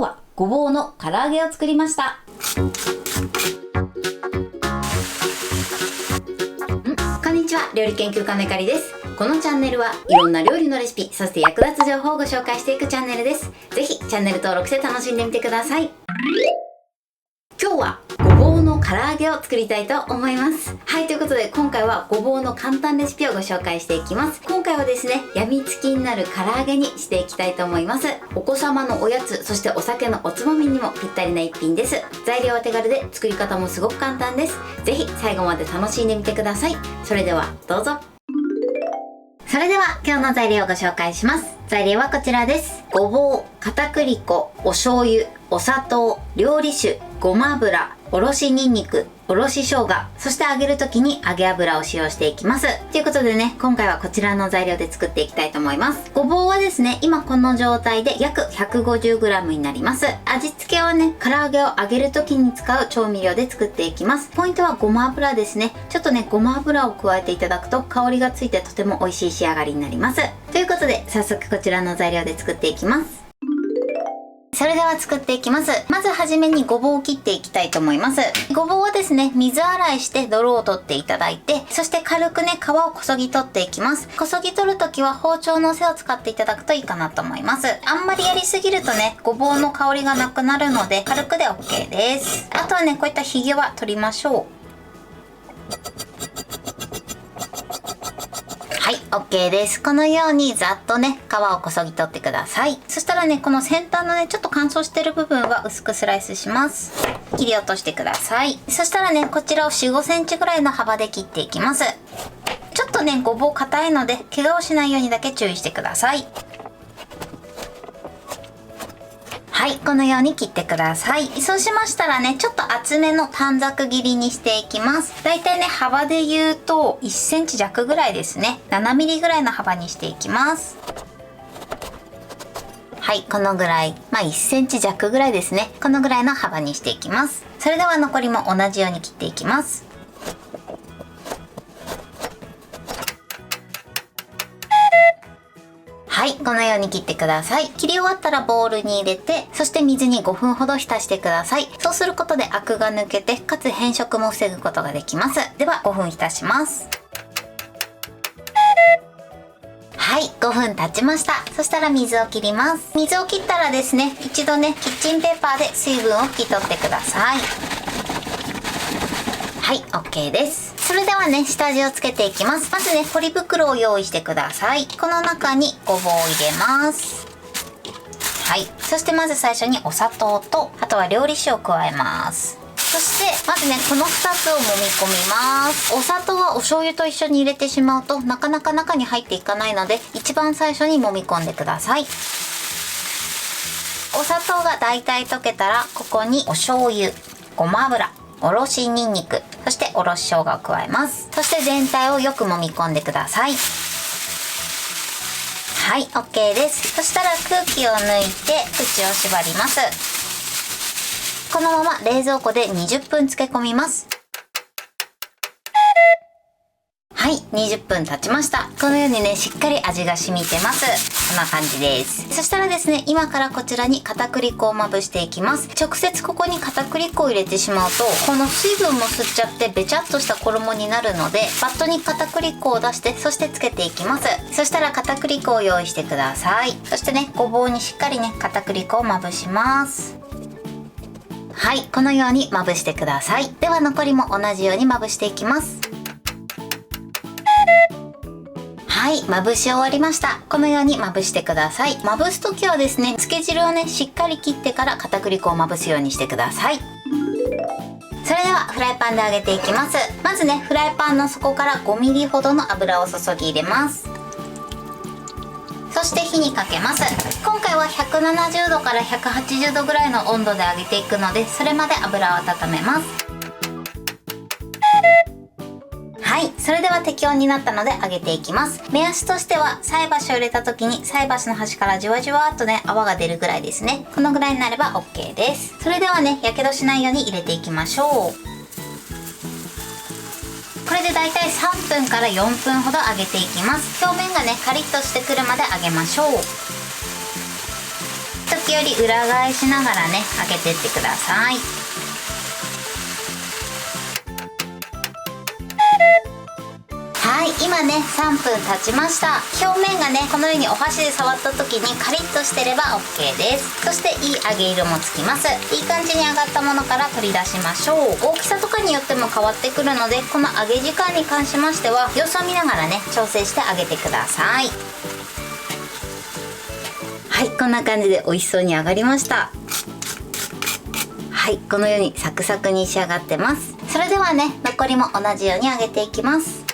日はごぼうの唐揚げを作りました。こんにちは、料理研究家のゆかりです。このチャンネルはいろんな料理のレシピ、そして役立つ情報をご紹介していくチャンネルです。ぜひチャンネル登録して楽しんでみてください。今日はごぼうの唐揚げを作りたいと思います。はい、ということで今回はごぼうの簡単レシピをご紹介していきます。今回はですね、やみつきになる唐揚げにしていきたいと思います。お子様のおやつ、そしてお酒のおつまみにもぴったりな一品です。材料は手軽で作り方もすごく簡単です。ぜひ最後まで楽しんでみてください。それではどうぞ。それでは今日の材料をご紹介します。材料はこちらです。ごぼう、片栗粉、お醤油、お砂糖、料理酒、ごま油、おろしにんにく、おろし生姜、そして揚げる時に揚げ油を使用していきます。ということでね、今回はこちらの材料で作っていきたいと思います。ごぼうはですね、今この状態で約 150g になります。味付けはね、唐揚げを揚げる時に使う調味料で作っていきます。ポイントはごま油ですね。ちょっとね、ごま油を加えていただくと香りがついてとても美味しい仕上がりになります。ということで、早速こちらの材料で作っていきます。それでは作っていきます。まずはじめにごぼうを切っていきたいと思います。ごぼうはですね、水洗いして泥を取っていただいて、そして軽くね、皮をこそぎ取っていきます。こそぎ取るときは包丁の背を使っていただくといいかなと思います。あんまりやりすぎるとね、ごぼうの香りがなくなるので、軽くで OK です。あとはね、こういったひげは取りましょう。はい、OK です。このようにざっとね、皮をこそぎ取ってください。そしたらね、この先端のね、ちょっと乾燥してる部分は薄くスライスします。切り落としてください。そしたらね、こちらを 4、5センチぐらいの幅で切っていきます。ちょっとね、ごぼう硬いので、怪我をしないようにだけ注意してください。はい、このように切ってください。そうしましたらね、ちょっと厚めの短冊切りにしていきます。だいたいね、幅で言うと1センチ弱ぐらいですね。7ミリぐらいの幅にしていきます。はい、このぐらい。1センチ弱ぐらいですね。このぐらいの幅にしていきます。それでは残りも同じように切っていきます。はい、このように切ってください。切り終わったらボウルに入れて、そして水に5分ほど浸してください。そうすることでアクが抜けて、かつ変色も防ぐことができます。では5分浸します。はい、5分経ちました。そしたら水を切ります。水を切ったらですね、一度ね、キッチンペーパーで水分を拭き取ってください。はい、OK です。それではね、下味をつけていきます。まずね、ポリ袋を用意してください。この中にごぼうを入れます。はい。そしてまず最初にお砂糖と、あとは料理酒を加えます。そして、まずね、この2つを揉み込みます。お砂糖はお醤油と一緒に入れてしまうと、なかなか中に入っていかないので、一番最初に揉み込んでください。お砂糖がだいたい溶けたら、ここにお醤油、ごま油、おろしにんにく、そしておろし生姜を加えます。そして全体をよく揉み込んでください。はい、OK です。そしたら空気を抜いて口を縛ります。このまま冷蔵庫で20分漬け込みます。はい、20分経ちました。このようにね、しっかり味が染みてます。こんな感じです。そしたらですね、今からこちらに片栗粉をまぶしていきます。直接ここに片栗粉を入れてしまうと、この水分も吸っちゃってべちゃっとした衣になるので、バットに片栗粉を出して、そしてつけていきます。そしたら片栗粉を用意してください。そしてね、ごぼうにしっかりね、片栗粉をまぶします。はい、このようにまぶしてください。では残りも同じようにまぶしていきます。はい、まぶし終わりました。このようにまぶしてください。まぶすときはですね、漬け汁をね、しっかり切ってから片栗粉をまぶすようにしてください。それではフライパンで揚げていきます。まずね、フライパンの底から5ミリほどの油を注ぎ入れます。そして火にかけます。今回は170度から180度ぐらいの温度で揚げていくので、それまで油を温めます。はい、それでは適温になったので揚げていきます。目安としては菜箸を入れた時に菜箸の端からじわじわっとね、泡が出るぐらいですね。このぐらいになれば OK です。それではね、やけどしないように入れていきましょう。これでだいたい3分から4分ほど揚げていきます。表面がね、カリッとしてくるまで揚げましょう。時時折裏返しながらね揚げてってください。はい、今ね3分経ちました。表面がねこのようにお箸で触った時にカリッとしてれば OK です。そしていい揚げ色もつきます。いい感じに揚がったものから取り出しましょう。大きさとかによっても変わってくるので、この揚げ時間に関しましては様子を見ながらね調整して揚げてください。はい、こんな感じで美味しそうに揚がりました。はい、このようにサクサクに仕上がってます。それではね残りも同じように揚げていきます。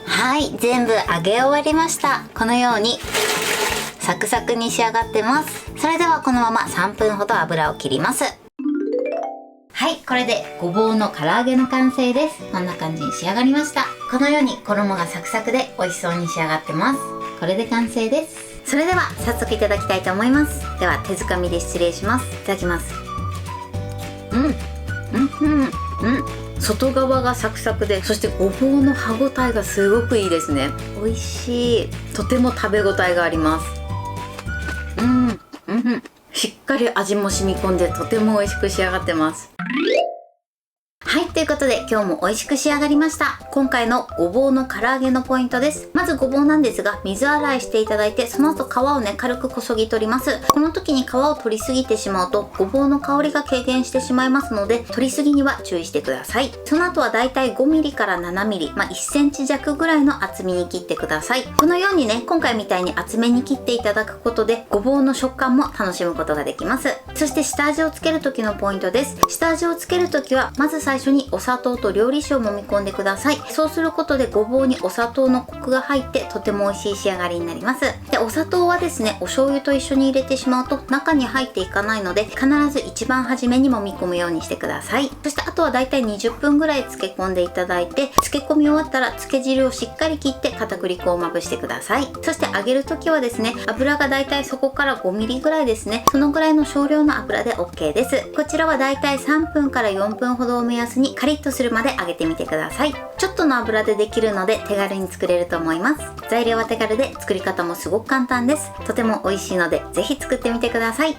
はい、全部揚げ終わりました。このようにサクサクに仕上がってます。それではこのまま3分ほど油を切ります。はい、これでごぼうの唐揚げの完成です。こんな感じに仕上がりました。このように衣がサクサクで美味しそうに仕上がってます。これで完成です。それでは早速いただきたいと思います。では手づかみで失礼します。いただきます。外側がサクサクで、そしてごぼうの歯ごたえがすごくいいですね。美味しい。とても食べ応えがあります。しっかり味も染み込んでとても美味しく仕上がってます。はい、ということで今日も美味しく仕上がりました。今回のごぼうの唐揚げのポイントです。まずごぼうなんですが、水洗いしていただいて、その後皮をね軽くこそぎ取ります。この時に皮を取りすぎてしまうとごぼうの香りが軽減してしまいますので、取りすぎには注意してください。その後はだいたい 5mm から 7mm、1センチ弱ぐらいの厚みに切ってください。このようにね今回みたいに厚めに切っていただくことでごぼうの食感も楽しむことができます。そして下味をつける時のポイントです。下味をつける時はまず最初にお砂糖と料理酒を揉み込んでください。そうすることでごぼうにお砂糖のコクが入ってとても美味しい仕上がりになります。で、お砂糖はですねお醤油と一緒に入れてしまうと中に入っていかないので、必ず一番初めに揉み込むようにしてください。そしてあとはだいたい20分ぐらい漬け込んでいただいて、漬け込み終わったら漬け汁をしっかり切って片栗粉をまぶしてください。そして揚げる時はですね油がだいたいそこから 5mm ぐらいですね、そのぐらいの少量の油で OK です。こちらはだいたい3分から4分ほどを目安にカリッとするまで揚げてみてください。ちょっとの油でできるので手軽に作れると思います。材料は手軽で作り方もすごく簡単です。とても美味しいのでぜひ作ってみてください。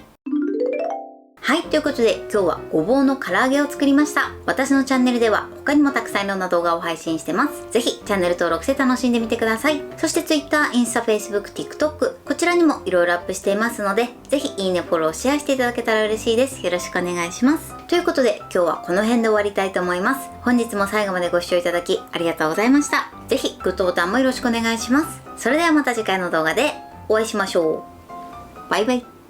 はい、ということで今日はごぼうの唐揚げを作りました。私のチャンネルでは他にもたくさんいろんな動画を配信してます。ぜひチャンネル登録して楽しんでみてください。そして Twitter、インスタ、Facebook、TikTok こちらにもいろいろアップしていますので、ぜひいいね、フォロー、シェアしていただけたら嬉しいです。よろしくお願いします。ということで今日はこの辺で終わりたいと思います。本日も最後までご視聴いただきありがとうございました。ぜひグッドボタンもよろしくお願いします。それではまた次回の動画でお会いしましょう。バイバイ。